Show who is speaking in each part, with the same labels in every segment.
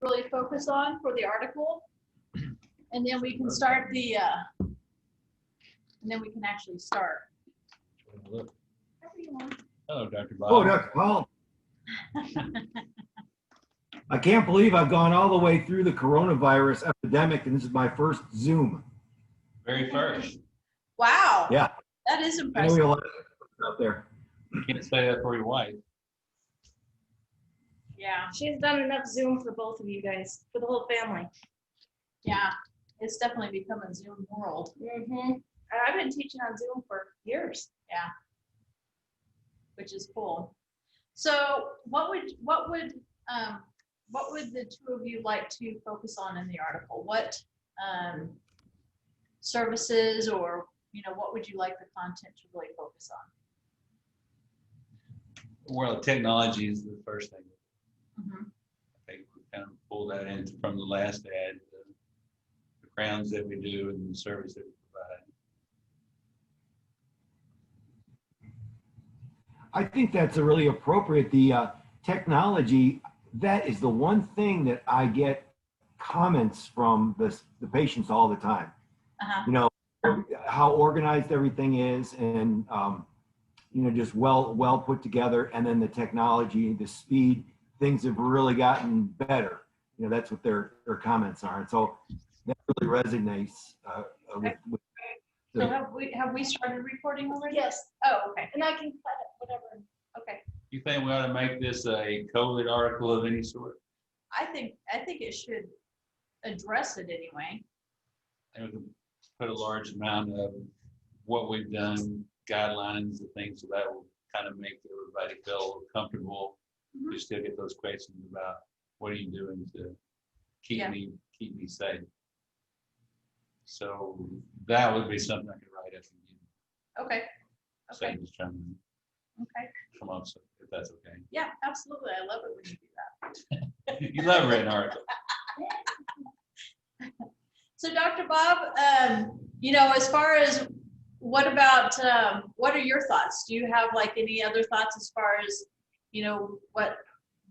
Speaker 1: really focus on for the article. And then we can start and then we can actually start.
Speaker 2: Hello, Dr. Bob.
Speaker 3: Oh, Dr. Paul. I can't believe I've gone all the way through the coronavirus epidemic, and this is my first Zoom.
Speaker 2: Very first.
Speaker 1: Wow.
Speaker 3: Yeah.
Speaker 1: That is
Speaker 3: I know
Speaker 1: impressive.
Speaker 3: we have a lot of out there.
Speaker 2: You can't say that for your wife.
Speaker 1: Yeah.
Speaker 4: She's done enough Zoom for both of you guys, for the whole family.
Speaker 1: Yeah. It's definitely become a Zoom world.
Speaker 4: Mm-hmm. I've been teaching on Zoom for years.
Speaker 1: Yeah. Which is cool. So what would the two of you like to focus on in the article? What services, or what would you like the content to really focus on?
Speaker 2: Well, technology is the first thing.
Speaker 1: Mm-hmm.
Speaker 2: I think we kind of pulled that in from the last ad, the crowns that we do and the service that we provide.
Speaker 3: I think that's a really appropriate. The technology, that is the one thing that I get comments from the patients all the time.
Speaker 1: Uh-huh.
Speaker 3: How organized everything is, and just well put together, and then the technology, the speed, things have really gotten better. That's what their comments are, and so that really resonates with
Speaker 1: So have we started recording already?
Speaker 4: Yes,
Speaker 1: Oh, okay.
Speaker 4: and I can cut it, whatever.
Speaker 1: Okay.
Speaker 2: You think we ought to make this a COVID article of any sort?
Speaker 1: I think it should address it anyway.
Speaker 2: And we can put a large amount of what we've done, guidelines, and things so that will kind of make everybody feel comfortable.
Speaker 1: Mhm.
Speaker 2: You still get those questions about what are you doing to keep
Speaker 1: Yeah.
Speaker 2: me safe. So that would be something I could write up and give.
Speaker 1: Okay.
Speaker 2: So
Speaker 1: Okay.
Speaker 2: just trying to
Speaker 1: Okay.
Speaker 2: come up, so if that's okay.
Speaker 1: Yeah, absolutely. I love it when you do that.
Speaker 2: You love written articles.
Speaker 1: So Dr. Bob, as far as what are your thoughts? Do you have like any other thoughts as far as,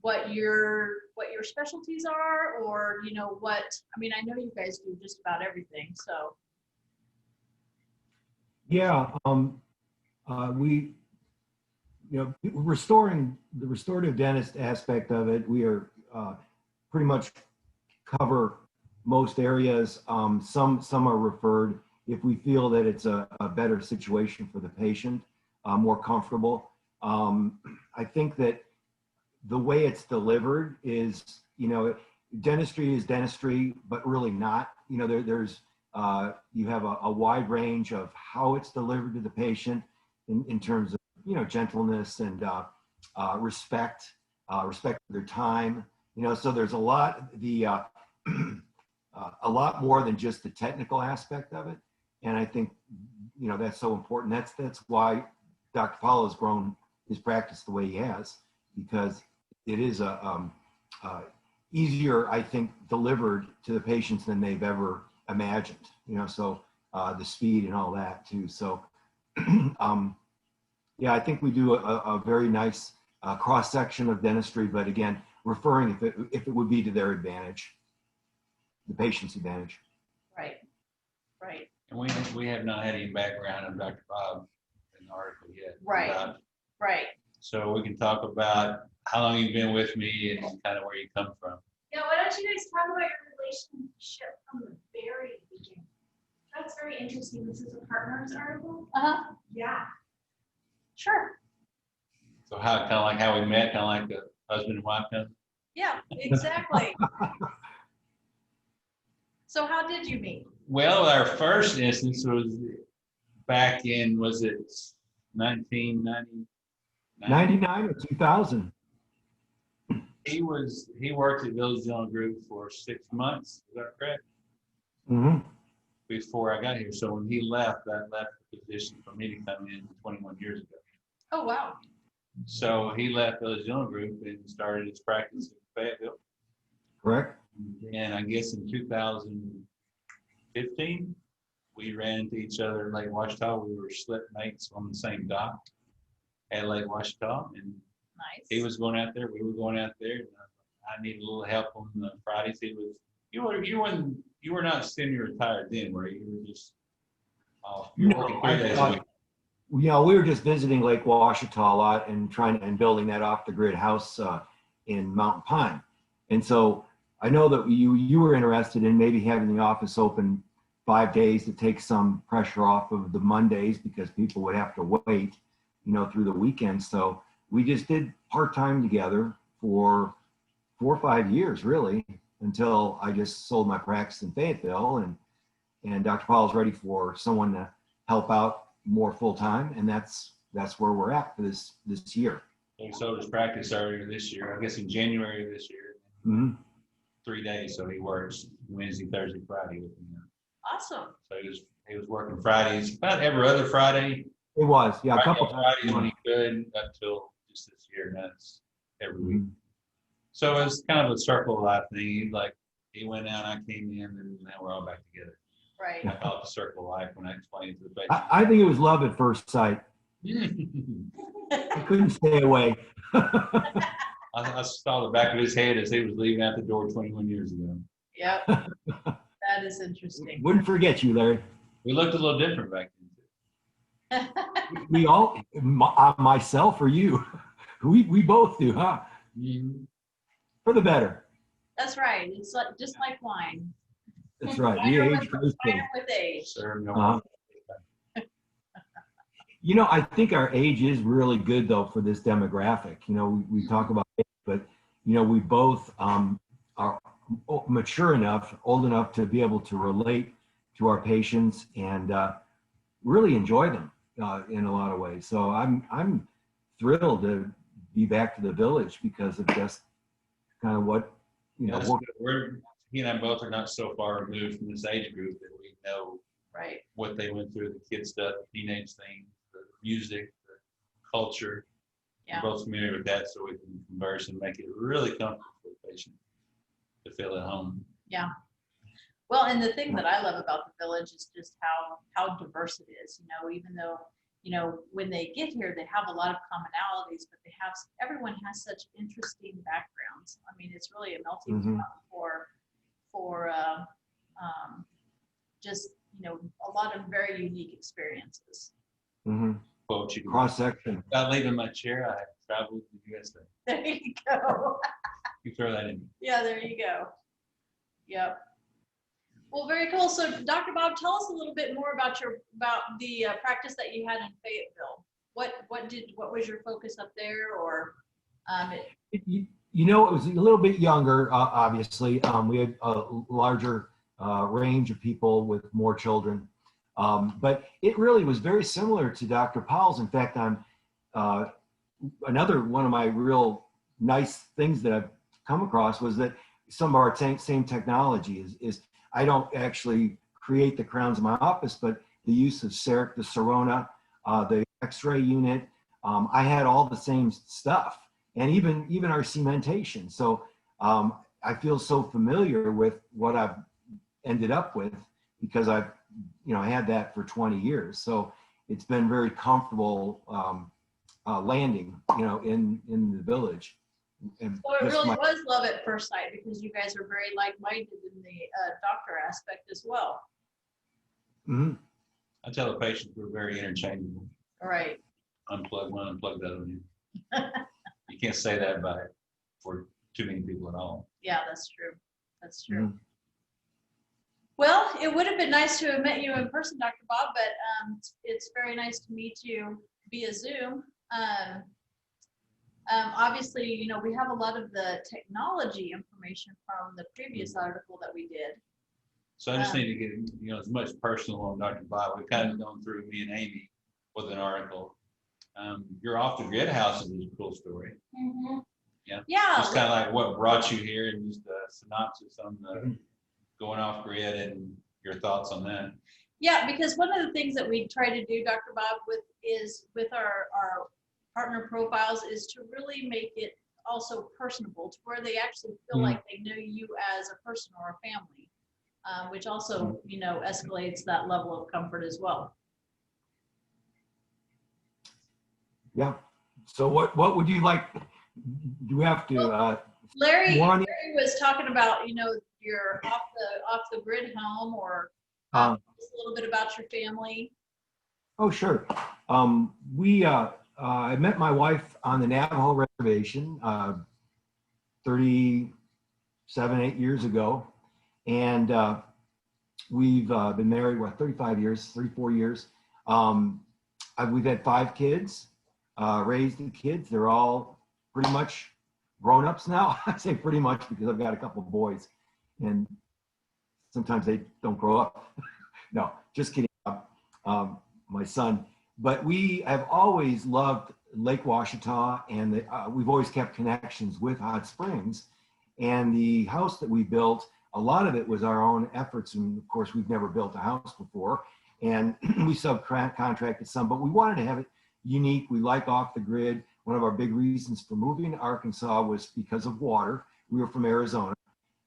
Speaker 1: what your specialties are, or, I know you guys do just about everything. So.
Speaker 3: Yeah, we, restoring the restorative dentist aspect of it, we are pretty much cover most areas. Some are referred if we feel that it's a better situation for the patient, more comfortable. I think that the way it's delivered is, dentistry is dentistry, but really not. There's you have a wide range of how it's delivered to the patient in terms of, gentleness and respect for their time. So there's a lot, a lot more than just the technical aspect of it. And I think, that's so important. That's why Dr. Paul has grown his practice the way he has, because it is easier, I think, delivered to the patients than they've ever imagined, so the speed and all that too. So, yeah, I think we do a very nice cross-section of dentistry, but again, referring if it would be to their advantage, the patient's advantage.
Speaker 1: Right. Right.
Speaker 2: And we have not had any background on Dr. Bob in the article yet.
Speaker 1: Right. Right.
Speaker 2: So we can talk about how long you've been with me and kind of where you come from.
Speaker 4: Yeah, why don't you guys talk about your relationship from the very beginning? That's very interesting. This is a partners article.
Speaker 1: Uh-huh.
Speaker 4: Yeah.
Speaker 1: Sure.
Speaker 2: So kind of like how we met, kind of like the husband and wife kind of.
Speaker 1: Yeah, exactly. So how did you meet?
Speaker 2: Well, our first instance was back in, was it 1990?
Speaker 3: 99 or 2000?
Speaker 2: He worked at Village Dental Group for 6 months. Is that correct?
Speaker 3: Mm-hmm.
Speaker 2: Before I got here. So when he left, that left the position for me to come in 21 years ago.
Speaker 1: Oh, wow.
Speaker 2: So he left Village Dental Group and started his practice in Fayetteville.
Speaker 3: Correct.
Speaker 2: And I guess in 2015, we ran into each other in Lake Ouachita. We were slip mates on the same dock at Lake Ouachita. And
Speaker 1: Nice.
Speaker 2: he was going out there, we were going out there. And I need a little help on the Fridays. He was, you were not semi-retired then, were you? You were just, you were
Speaker 3: No,
Speaker 2: working 3 days a week.
Speaker 3: You know, we were just visiting Lake Washita a lot and building that off the grid house in Mountain Pine. And so I know that you were interested in maybe having the office open 5 days to take some pressure off of the Mondays because people would have to wait, you know, through the weekend. So we just did part-time together for 4 or 5 years, really, until I just sold my practice in Fayetteville, and Dr. Powell's ready for someone to help out more full-time, and that's where we're at for this year.
Speaker 2: He sold his practice earlier this year, I guess in January of this year.
Speaker 3: Mm-hmm.
Speaker 2: 3 days, so he works Wednesday, Thursday, Friday with me.
Speaker 1: Awesome.
Speaker 2: So he was working Fridays, about every other Friday.
Speaker 3: It was, yeah, a
Speaker 2: Friday
Speaker 3: couple
Speaker 2: on
Speaker 3: times.
Speaker 2: Fridays when he could, until just this year, and that's every week.
Speaker 3: Mhm.
Speaker 2: So it's kind of a circle of life thing. Like he went out, I came in, and now we're all back together.
Speaker 1: Right.
Speaker 2: I call it the circle of life when I explain it to the patient.
Speaker 3: I think it was love at first sight. I couldn't stay away.
Speaker 2: I saw the back of his head as he was leaving out the door 21 years ago.
Speaker 1: Yep. That is interesting.
Speaker 3: Wouldn't forget you, Larry.
Speaker 2: We looked a little different back then.
Speaker 3: We all, myself or you, we both do, huh?
Speaker 2: Mm-hmm.
Speaker 3: For the better.
Speaker 1: That's right. It's like, just like wine.
Speaker 3: That's right. We
Speaker 1: Finer
Speaker 3: age
Speaker 1: with-
Speaker 3: gracefully.
Speaker 1: finer with age.
Speaker 2: Sir, no.
Speaker 3: You know, I think our age is really good though for this demographic. You know, we talk about age, but you know, we both are mature enough, old enough to be able to relate to our patients and really enjoy them in a lot of ways. So I'm thrilled to be back to the village because of just kind of what, you know,
Speaker 2: Yes, he and I both are not so far removed from this age group that we know
Speaker 1: Right.
Speaker 2: what they went through, the kid stuff, the teenage thing, the music, the culture.
Speaker 1: Yeah.
Speaker 2: We're both familiar with that, so we can converse and make it really comfortable for the patient to feel at home.
Speaker 1: Well, and the thing that I love about the village is just how diverse it is. You know, even though, you know, when they get here, they have a lot of commonalities, but everyone has such interesting backgrounds. I mean, it's really a melting
Speaker 3: Mhm.
Speaker 1: pot for just, you know, a lot of very unique experiences.
Speaker 2: Quote you.
Speaker 3: Cross section.
Speaker 2: Without leaving my chair, I traveled to the USA.
Speaker 1: There you go.
Speaker 2: You throw that in.
Speaker 1: Yeah, there you go. Yep. Well, very cool. So, Dr. Bob, tell us a little bit more about the practice that you had in Fayetteville. What was your focus up there, or
Speaker 3: You know, it was a little bit younger, obviously. We had a larger range of people with more children. But it really was very similar to Dr. Powell's. In fact, another one of my real nice things that I've come across was that some of our same technology is I don't actually create the crowns in my office, but the use of CEREC, the Sirona, the X-ray unit, I had all the same stuff, and even our cementation. So I feel so familiar with what I've ended up with because I've had that for 20 years. So it's been very comfortable landing, in the village. And
Speaker 1: well, it
Speaker 3: just
Speaker 1: really
Speaker 3: my-
Speaker 1: was love at first sight because you guys are very like-minded in the doctor aspect as well.
Speaker 3: Mhm.
Speaker 2: I tell the patients we're very interchangeable.
Speaker 1: All right.
Speaker 2: Unplug one, unplug the other. You can't say that for too many people at all.
Speaker 1: Yeah, that's true. That's true.
Speaker 3: Mhm.
Speaker 1: Well, it would have been nice to have met you in person, Dr. Bob, but it's very nice to meet you via Zoom. Obviously, we have a lot of the technology information from the previous article that we did.
Speaker 2: So I just need to get, as much personal on Dr. Bob. We've kind of gone through me and Amy with an article. Your off the grid house is a cool story.
Speaker 1: Mm-hmm.
Speaker 2: Yeah.
Speaker 1: Yeah.
Speaker 2: Just kind of like what brought you here and just a synopsis on the going off grid and your thoughts on that.
Speaker 1: Yeah, because one of the things that we try to do, Dr. Bob, with our partner profiles is to really make it also personable to where they actually feel like they know you as a person or a family, which also, escalates that level of comfort as well.
Speaker 3: Yeah. So what would you like? Do we have to
Speaker 1: Larry,
Speaker 3: More on the-
Speaker 1: Larry was talking about, your off the grid home, or just a little bit about your family.
Speaker 3: Oh, sure. I met my wife on the Navajo Reservation 37, 8 years ago. And we've been married, 35 years, 34 years. We've had 5 kids, raised the kids. They're all pretty much grown-ups now. I say pretty much because I've got a couple of boys. And sometimes they don't grow up. No, just kidding. My son. But we have always loved Lake Ouachita, and we've always kept connections with Hot Springs. And the house that we built, a lot of it was our own efforts. And of course, we've never built a house before. And we subcontracted some, but we wanted to have it unique. We like off the grid. One of our big reasons for moving to Arkansas was because of water. We were from Arizona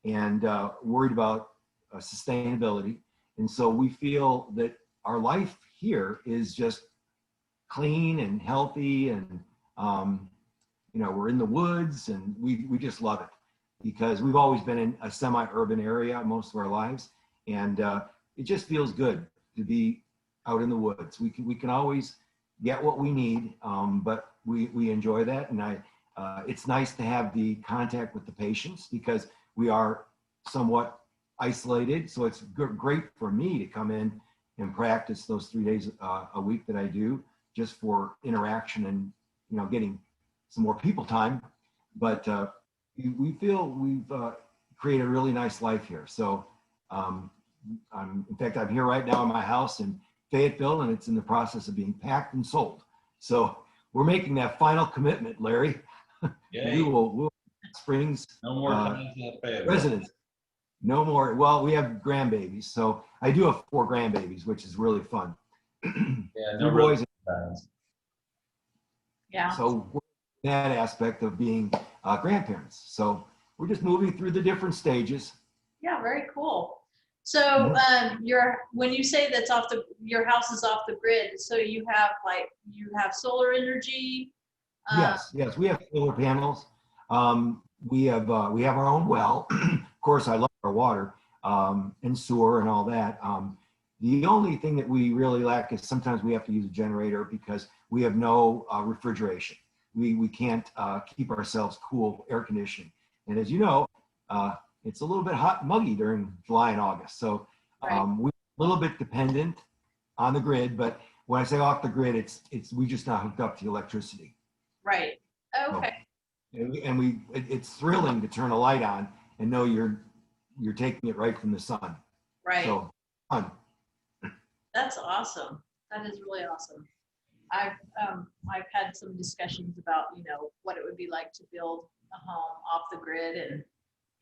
Speaker 3: and worried about sustainability. And so we feel that our life here is just clean and healthy, and we're in the woods, and we just love it because we've always been in a semi-urban area most of our lives, and it just feels good to be out in the woods. We can always get what we need, but we enjoy that, and it's nice to have the contact with the patients because we are somewhat isolated. So it's great for me to come in and practice those 3 days a week that I do, just for interaction and getting some more people time. But we feel we've created a really nice life here. So in fact, I'm here right now in my house in Fayetteville, and it's in the process of being packed and sold. So we're making that final commitment, Larry.
Speaker 2: Yay.
Speaker 3: We'll Springs
Speaker 2: No more times in Fayetteville.
Speaker 3: residents. No more. Well, we have grandbabies. So I do have 4 grandbabies, which is really fun.
Speaker 2: Yeah,
Speaker 3: 2
Speaker 2: no
Speaker 3: boys.
Speaker 2: times.
Speaker 1: Yeah.
Speaker 3: So we're in that aspect of being grandparents. So we're just moving through the different stages.
Speaker 1: Yeah, very cool. So when you say your house is off the grid, so you have solar energy.
Speaker 3: Yes, we have solar panels. We have our own well. Of course, I love our water and sewer and all that. The only thing that we really lack is sometimes we have to use a generator because we have no refrigeration. We can't keep ourselves cool, air conditioning. And as you know, it's a little bit hot and muggy during July and August. So we're a little bit dependent on the grid. But when I say off the grid, it's we just not hooked up to electricity.
Speaker 1: Right. Okay.
Speaker 3: And it's thrilling to turn a light on and know you're taking it right from the sun.
Speaker 1: Right.
Speaker 3: So fun.
Speaker 1: That's awesome. That is really awesome. I've had some discussions about what it would be like to build a home off the grid,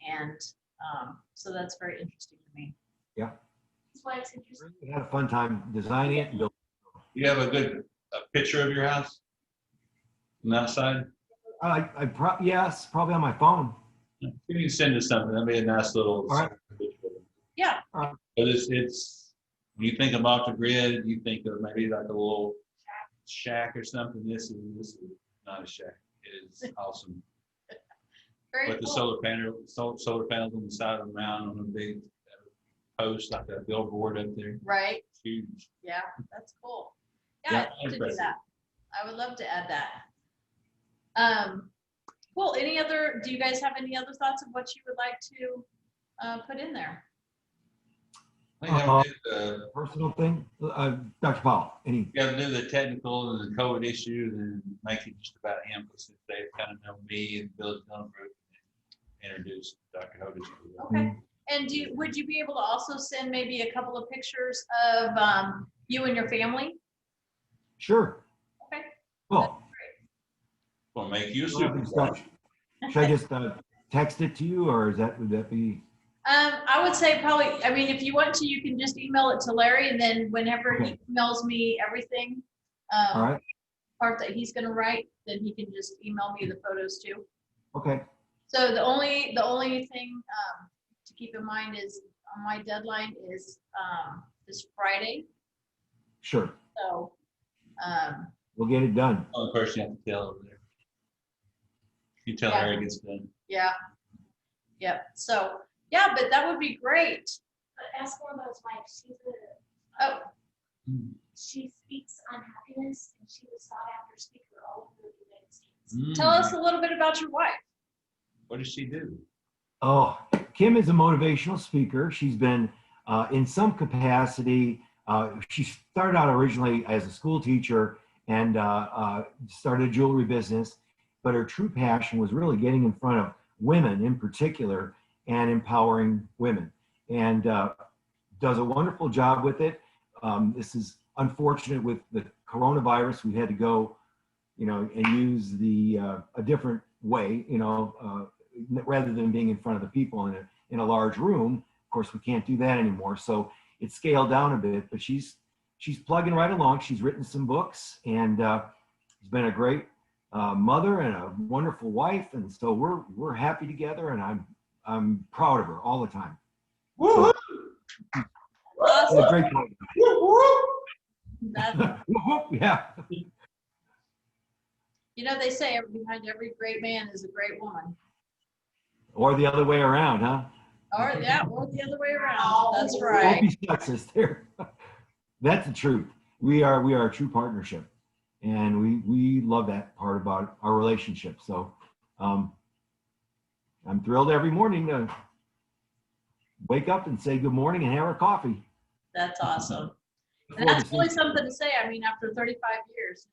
Speaker 1: and so that's very interesting to me.
Speaker 3: Yeah.
Speaker 4: That's why it's interesting.
Speaker 3: We had a fun time designing it and building.
Speaker 2: You have a picture of your house from outside?
Speaker 3: Yes, probably on my phone.
Speaker 2: You can send us something. That'd be a nice little.
Speaker 3: All right.
Speaker 1: Yeah.
Speaker 2: But it's when you think about the grid, you think of maybe like a little shack or something. This is not a shack. It is awesome.
Speaker 1: Very
Speaker 2: With the
Speaker 1: cool.
Speaker 2: solar panels on the side of the mountain on a big post like a billboard up there.
Speaker 1: Right.
Speaker 2: It's huge.
Speaker 1: Yeah, that's cool. Yeah,
Speaker 3: Yeah,
Speaker 1: I'd love to do
Speaker 2: impressive.
Speaker 1: that. I would love to add that. Cool. Do you guys have any other thoughts of what you would like to put in there?
Speaker 2: We have to do
Speaker 3: Personal thing, Dr. Powell, any?
Speaker 2: you got to do the technical and the COVID issue, and make it just about him, because they kind of know me and Bill Dunford, and introduce Dr. Hodis to them.
Speaker 1: Okay. And would you be able to also send maybe a couple of pictures of you and your family?
Speaker 3: Sure.
Speaker 1: Okay.
Speaker 3: Cool.
Speaker 2: We'll make you a
Speaker 3: Should
Speaker 2: superstar.
Speaker 3: I just text it to you, or would that be?
Speaker 1: I would say probably, if you want to, you can just email it to Larry, and then whenever he emails me everything,
Speaker 3: All right.
Speaker 1: part that he's gonna write, then he can just email me the photos too.
Speaker 3: Okay.
Speaker 1: So the only thing to keep in mind is my deadline is this Friday.
Speaker 3: Sure.
Speaker 1: So
Speaker 3: We'll get it done.
Speaker 2: Only person you have to tell over there. You tell
Speaker 1: Yeah.
Speaker 2: her it gets done.
Speaker 1: Yeah. Yep. So, yeah, but that would be great.
Speaker 4: But ask one of those wives.
Speaker 1: Oh,
Speaker 4: She speaks on happiness, and she was sought after speaker all over the United States.
Speaker 1: tell us a little bit about your wife.
Speaker 2: What does she do?
Speaker 3: Oh, Kim is a motivational speaker. She's been in some capacity. She started out originally as a school teacher and started a jewelry business, but her true passion was really getting in front of women in particular and empowering women, and does a wonderful job with it. This is unfortunate with the coronavirus. We had to go, and use a different way, rather than being in front of the people in a large room. Of course, we can't do that anymore. So it's scaled down a bit, but she's plugging right along. She's written some books and has been a great mother and a wonderful wife. And so we're happy together, and I'm proud of her all the time. So,
Speaker 1: Awesome.
Speaker 3: a great time.
Speaker 1: That's,
Speaker 3: Yeah.
Speaker 1: they say behind every great man is a great woman.
Speaker 3: Or the other way around, huh?
Speaker 1: Or the other way around. That's
Speaker 3: Don't
Speaker 1: right.
Speaker 3: be sexist there. That's the truth. We are a true partnership, and we love that part about our relationship. So I'm thrilled every morning to wake up and say good morning and have our coffee.
Speaker 1: That's awesome. And that's really something to say. I mean, after 35 years,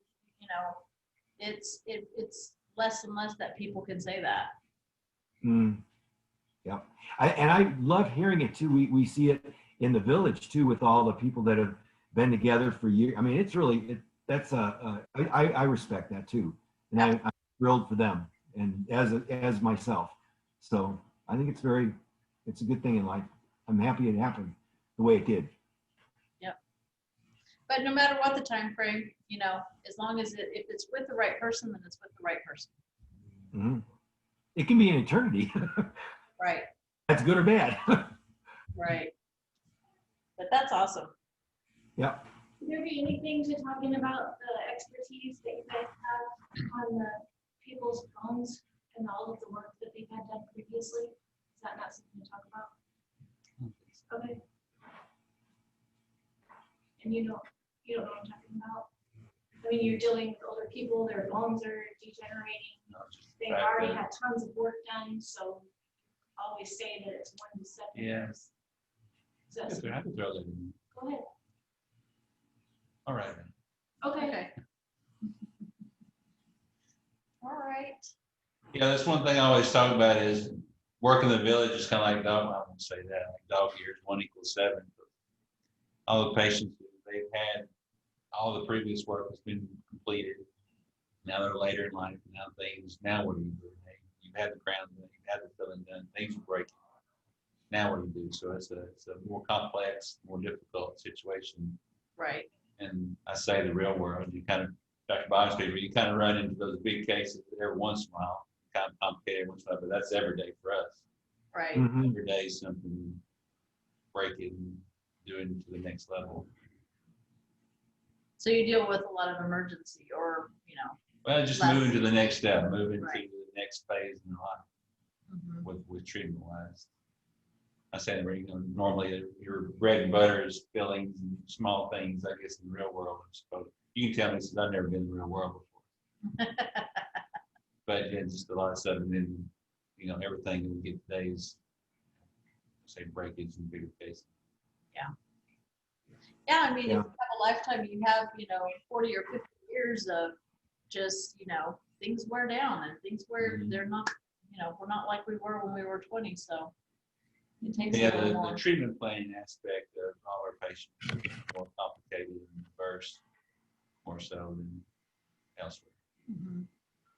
Speaker 1: it's less and less that people can say that.
Speaker 3: Yeah. I love hearing it too. We see it in the village too, with all the people that have been together for years. I mean, it's really, I respect that too. And I'm thrilled for them, and as myself. So I think it's a good thing in life. I'm happy it happened the way it did.
Speaker 1: Yep. But no matter what the time frame, as long as if it's with the right person, then it's with the right person.
Speaker 3: Mm-hmm. It can be an eternity.
Speaker 1: Right.
Speaker 3: That's good or bad.
Speaker 1: Right. But that's awesome.
Speaker 3: Yeah.
Speaker 4: Would there be anything to talking about the expertise that you guys have on the people's phones and all of the work that they've had done previously? Is that not something to talk about? Okay. And you know what I'm talking about? I mean, you're dealing with older people, their phones are degenerating. They've already had tons of work done, so always say that it's 1 to 7 years. So
Speaker 2: I can throw that in.
Speaker 4: go ahead.
Speaker 2: All right.
Speaker 4: Okay.
Speaker 1: Okay. All right.
Speaker 2: Yeah, that's one thing I always talk about is working the village is kind of like dog. I won't say that, like dog years, 1 = 7. But all the patients they've had, all the previous work has been completed. Now they're later in life. Now what do you do? You've had the crown done, you've had the filling done, things are breaking. Now what do you do? So it's a more complex, more difficult situation.
Speaker 1: Right.
Speaker 2: And I say the real world, you kind of, Dr. Bob's people, you kind of run into those big cases every once in a while, kind of complicated once in a while, but that's every day for us.
Speaker 1: Right.
Speaker 3: Mm-hmm.
Speaker 2: Every day something breaking, doing to the next level.
Speaker 1: So you deal with a lot of emergency or,
Speaker 2: Well, just
Speaker 1: less.
Speaker 2: moving to the next step, moving
Speaker 1: Right.
Speaker 2: to the next phase in life with treatment wise. I say normally your bread and butter is fillings and small things, I guess, in the real world. You can tell me, since I've never been in the real world before. But yeah, just a lot of stuff, and then everything that we get today is, say, breakage and bigger cases.
Speaker 1: Yeah, I mean,
Speaker 3: Yeah.
Speaker 1: if you have a lifetime, you have, 40 or 50 years of just, things wear down and things where they're not, we're not like we were when we were 20. So it takes
Speaker 2: Yeah,
Speaker 1: a little
Speaker 2: the
Speaker 1: more.
Speaker 2: treatment planning aspect of all our patients is more complicated and diverse, more so than elsewhere.
Speaker 1: Mhm.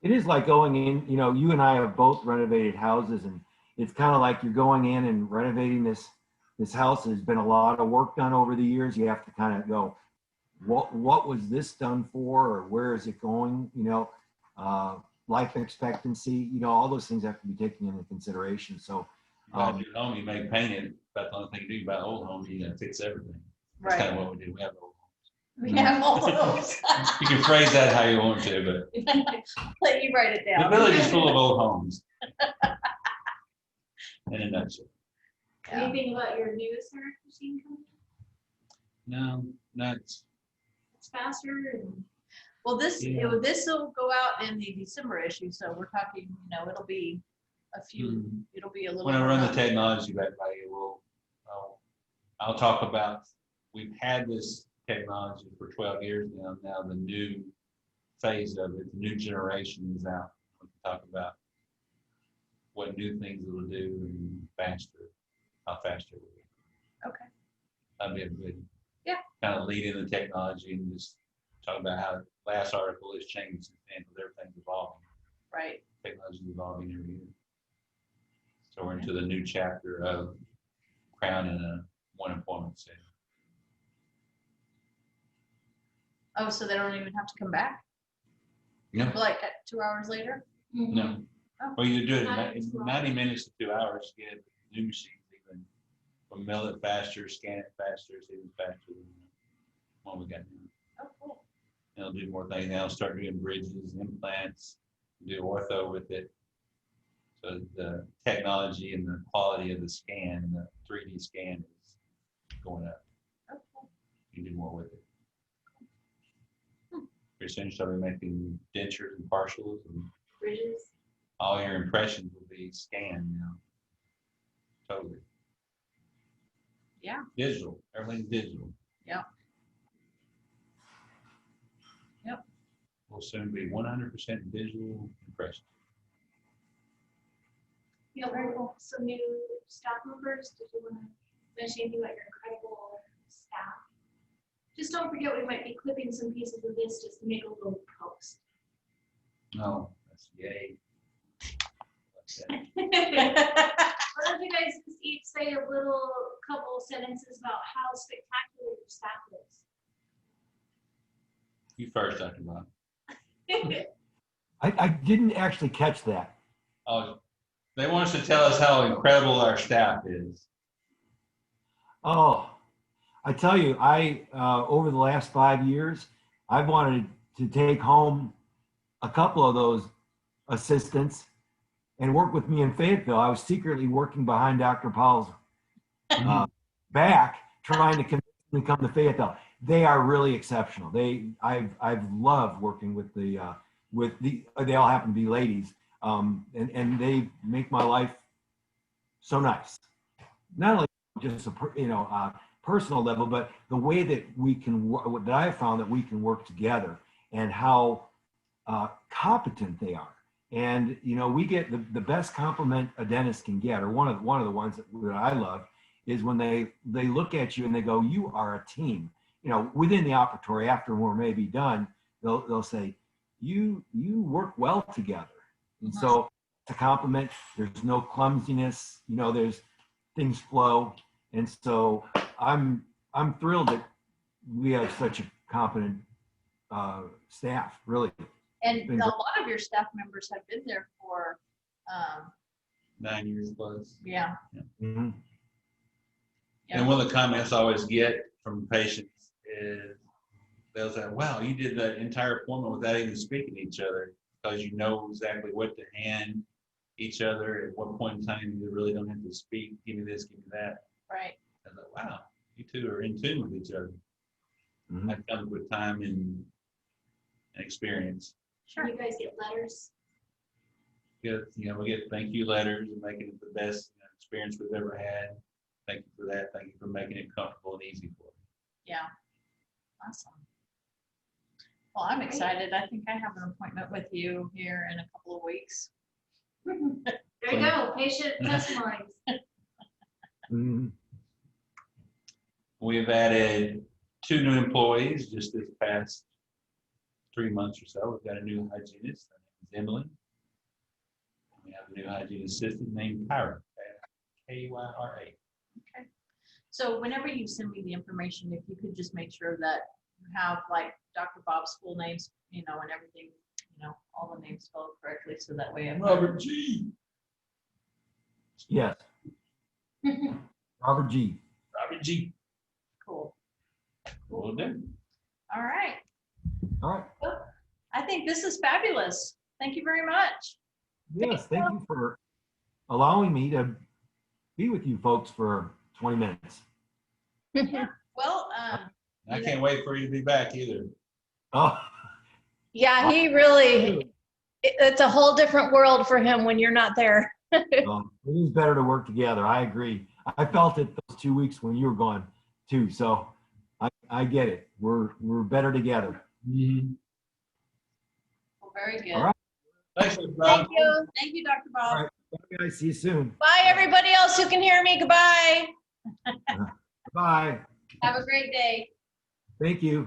Speaker 3: It is like going in, you and I have both renovated houses, and it's kind of like you're going in and renovating this house. There's been a lot of work done over the years. You have to kind of go, what was this done for, or where is it going? Life expectancy, all those things have to be taken into consideration. So
Speaker 2: At home, you may paint it, but the only thing you do about old home, you got to fix everything. That's kind of
Speaker 1: Right.
Speaker 2: what we do. We have old homes.
Speaker 1: We have all of those.
Speaker 2: You can phrase that how you want to, but
Speaker 1: Let you write it
Speaker 2: the
Speaker 1: down.
Speaker 2: village is full of old homes. In a nutshell.
Speaker 1: Yeah.
Speaker 4: Anything about your new Cerner machine coming?
Speaker 2: No, not,
Speaker 4: It's faster and.
Speaker 1: Well, this,
Speaker 2: Yeah.
Speaker 1: this will go out in the December issue, so we're talking, it'll be a few, it'll be a little.
Speaker 2: when I
Speaker 1: more
Speaker 2: run the
Speaker 1: months.
Speaker 2: technology back by you, I'll talk about, we've had this technology for 12 years now. Now the new phase of it, the new generation is out. We can talk about what new things it'll do and faster, how fast it will be.
Speaker 1: Okay.
Speaker 2: That'd be a good.
Speaker 1: Yeah.
Speaker 2: Kind of lead in the technology and just talk about how the last article has changed and everything's evolving.
Speaker 1: Right.
Speaker 2: Technology is evolving every year. So we're into the new chapter of Crown in a one employment setting.
Speaker 1: Oh, so they don't even have to come back?
Speaker 2: No.
Speaker 1: Like 2 hours later?
Speaker 2: No.
Speaker 1: Oh.
Speaker 2: Well, you do it
Speaker 4: Not
Speaker 2: in
Speaker 4: even 2
Speaker 2: 90 minutes to 2 hours, get new machines even, will mill it faster, scan it faster, it's even faster than what we got now.
Speaker 1: Oh, cool.
Speaker 2: And it'll do more things now, it'll start doing bridges, implants, do ortho with it. So the technology and the quality of the scan, the 3D scan is going up.
Speaker 1: Oh, cool.
Speaker 2: You can do more with it. Pretty soon you'll be making dentures and partials, and
Speaker 4: Bridges.
Speaker 2: all your impressions will be scanned now. Totally.
Speaker 1: Yeah.
Speaker 2: Digital, everything's digital.
Speaker 1: Yeah. Yep.
Speaker 2: Will soon be 100% digital impression.
Speaker 4: You know, some new staff members. Did you want to mention anything about your incredible staff? Just don't forget, we might be clipping some pieces of this just to make a little post.
Speaker 2: No, that's yay.
Speaker 4: Why don't you guys just each say a little couple sentences about how spectacular your staff is?
Speaker 2: You first, Dr. Bob.
Speaker 3: I didn't actually catch that.
Speaker 2: Oh, they want us to tell us how incredible our staff is.
Speaker 3: Oh, I tell you, over the last 5 years, I've wanted to take home a couple of those assistants and work with me in Fayetteville. I was secretly working behind Dr. Powell's back, trying to convince them to come to Fayetteville. They are really exceptional. I've loved working with they all happen to be ladies, and they make my life so nice. Not only just a personal level, but the way that we can that I have found that we can work together, and how competent they are. And we get the best compliment a dentist can get, or one of the ones that I love, is when they look at you and they go, "You are a team." Within the operatory, after we're maybe done, they'll say, "You work well together." And so to compliment, there's no clumsiness. There's things flow, and so I'm thrilled that we have such a competent staff, really.
Speaker 1: And a lot of your staff members have been there for,
Speaker 2: 9 years plus.
Speaker 1: yeah.
Speaker 3: Mm-hmm.
Speaker 1: Yeah.
Speaker 2: And one of the comments I always get from patients is they'll say, "Wow, you did the entire appointment without even speaking to each other, because you know exactly what to hand each other at what point in time. You really don't have to speak. Give me this, give me that."
Speaker 1: Right.
Speaker 2: I was like, wow, you two are in tune with each other.
Speaker 3: Mm-hmm.
Speaker 2: That comes with time and experience.
Speaker 1: Sure.
Speaker 4: You guys get letters.
Speaker 2: We get thank you letters and making it the best experience we've ever had. Thank you for that. Thank you for making it comfortable and easy for us.
Speaker 1: Yeah. Awesome. Well, I'm excited. I think I have an appointment with you here in a couple of weeks.
Speaker 4: There you go, patient testimonies.
Speaker 3: Mm-hmm.
Speaker 2: We've added 2 new employees just this past 3 months or so. We've got a new hygienist. Her name is Emily. We have a new hygiene assistant named Kyra, Kyra.
Speaker 1: Okay. So whenever you send me the information, if you could just make sure that you have like Dr. Bob's full names, and everything, all the names spelled correctly, so that way I'm.
Speaker 2: Robert G.
Speaker 3: Yes. Robert G.
Speaker 2: Robert G.
Speaker 1: Cool.
Speaker 2: Will do.
Speaker 1: All right.
Speaker 3: All right.
Speaker 1: Well, I think this is fabulous. Thank you very much.
Speaker 3: Yes, thank you for allowing me to be with you folks for 20 minutes.
Speaker 1: Well,
Speaker 2: I can't wait for you to be back either.
Speaker 3: Oh,
Speaker 5: Yeah, he really, it's a whole different world for him when you're not there.
Speaker 3: well, it is better to work together. I agree. I felt it those 2 weeks when you were gone too. So I get it. We're better together.
Speaker 1: well, very good.
Speaker 3: All right.
Speaker 2: Thanks,
Speaker 5: Thank
Speaker 2: Bob.
Speaker 5: you.
Speaker 1: Thank you, Dr. Bob.
Speaker 3: All right. Bye, guys. See you soon.
Speaker 5: Bye, everybody else who can hear me. Goodbye.
Speaker 3: Bye.
Speaker 1: Have a great day.
Speaker 3: Thank you.